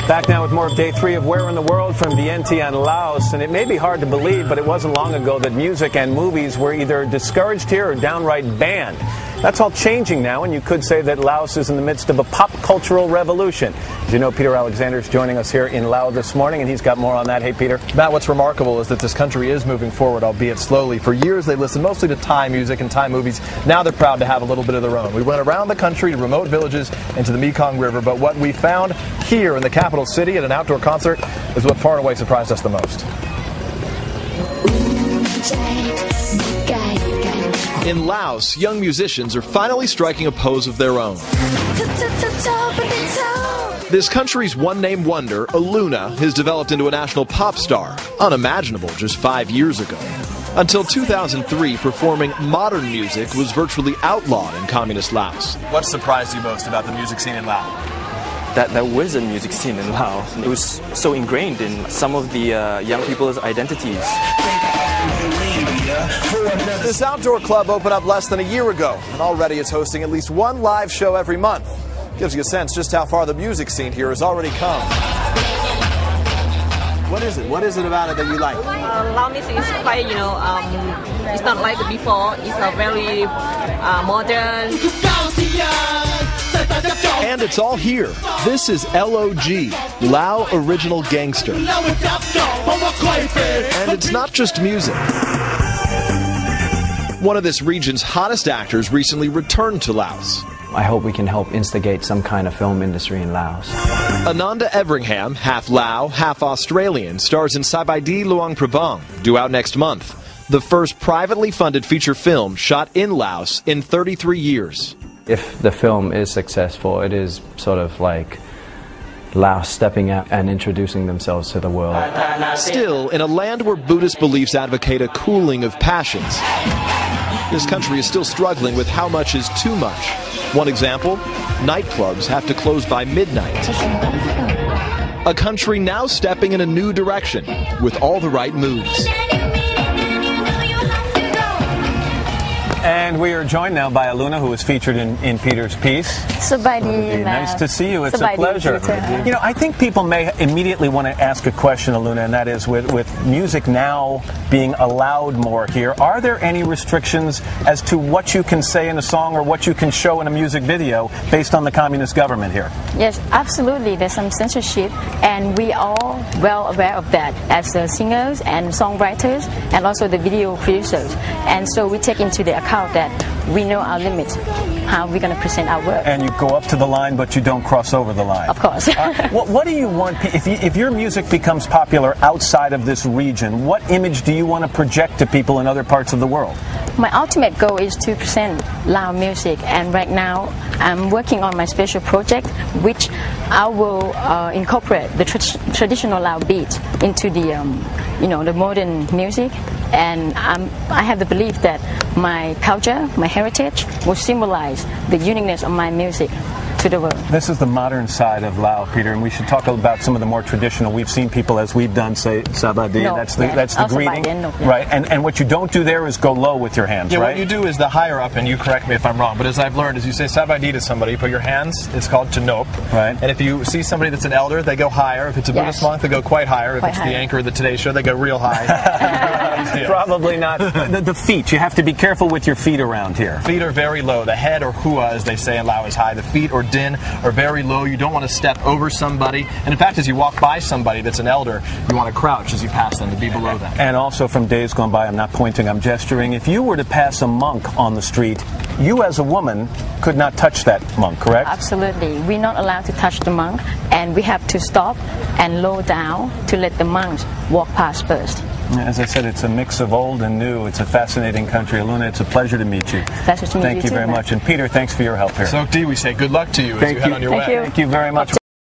Back now with more of day 3 of Where in the World from Vientiane and Laos. And it may be hard to believe, but it wasn't long ago that music and movies were either discouraged here or downright banned. That's all changing now, and you could say that Laos is in the midst of a pop cultural revolution. As you know, Peter Alexander is joining us here in Laos this morning, and he's got more on that. Hey, Peter. Matt, what's remarkable is that this country is moving forward, albeit slowly. For years, they listened mostly to Thai music and Thai movies. Now they're proud to have a little bit of their own. We went around the country to remote villages and to the Mekong River, but what we found here in the capital city at an outdoor concert is what far and away surprised us the most. In Laos, young musicians are finally striking a pose of their own. This country's one-name wonder, Aluna, has developed into a national pop star, unimaginable just 5 years ago. Until 2003, performing modern music was virtually outlawed in communist Laos. What surprised you most about the music scene in Laos? That there was a music scene in Laos. It was so ingrained in some of the young people's identities. This outdoor club opened up less than a year ago, and already it's hosting at least one live show every month. Gives you a sense just how far the music scene here has already come. What is it? What is it about it that you like? Lao music is quite, it's not like before. It's a very modern. And it's all here. This is LOG, Lao Original Gangster. And it's not just music. One of this region's hottest actors recently returned to Laos. I hope we can help instigate some kind of film industry in Laos. Ananda Everingham, half Lao, half Australian, stars in Sabaidi Luang Prabang, due out next month. The first privately funded feature film shot in Laos in 33 years. If the film is successful, it is sort of like Laos stepping out and introducing themselves to the world. Still, in a land where Buddhist beliefs advocate a cooling of passions, this country is still struggling with how much is too much. One example, nightclubs have to close by midnight. A country now stepping in a new direction with all the right moves. And we are joined now by Aluna, who was featured in Peter's piece. Nice to see you. It's a pleasure. You know, I think people may immediately want to ask a question, Aluna, and that is with music now being allowed more here, are there any restrictions as to what you can say in a song or what you can show in a music video based on the communist government here? Yes, absolutely. There's some censorship, and we are well aware of that as the singers and songwriters and also the video producers. And so we take into the account that we know our limits, how we're going to present our work. And you go up to the line, but you don't cross over the line. Of course. What do you want, if your music becomes popular outside of this region, what image do you want to project to people in other parts of the world? My ultimate goal is to present Lao music, and right now I'm working on my special project, which I will incorporate the traditional Lao beat into the, the modern music. And I have the belief that my culture, my heritage, will symbolize the uniqueness of my music to the world. This is the modern side of Lao, Peter, and we should talk about some of the more traditional. We've seen people, as we've done, say Sabadi. No, that's the greeting, right? And what you don't do there is go low with your hands, right? What you do is the higher up, and you correct me if I'm wrong, but as I've learned, is you say Sabadi to somebody, you put your hands, it's called Tanop. Right. And if you see somebody that's an elder, they go higher. If it's a Buddhist monk, they go quite higher. If it's the anchor of the Today Show, they go real high. Probably not. The feet, you have to be careful with your feet around here. Feet are very low. The head, or hua, as they say in Lao, is high. The feet, or din, are very low. You don't want to step over somebody. And in fact, as you walk by somebody that's an elder, you want to crouch as you pass them to be below them. And also from days gone by, I'm not pointing, I'm gesturing. If you were to pass a monk on the street, you as a woman could not touch that monk, correct? Absolutely. We're not allowed to touch the monk, and we have to stop and low down to let the monks walk past first. As I said, it's a mix of old and new. It's a fascinating country. Aluna, it's a pleasure to meet you. Pleasure to meet you. Thank you very much. And Peter, thanks for your help here. So, we say good luck to you as you head on your way. Thank you very much.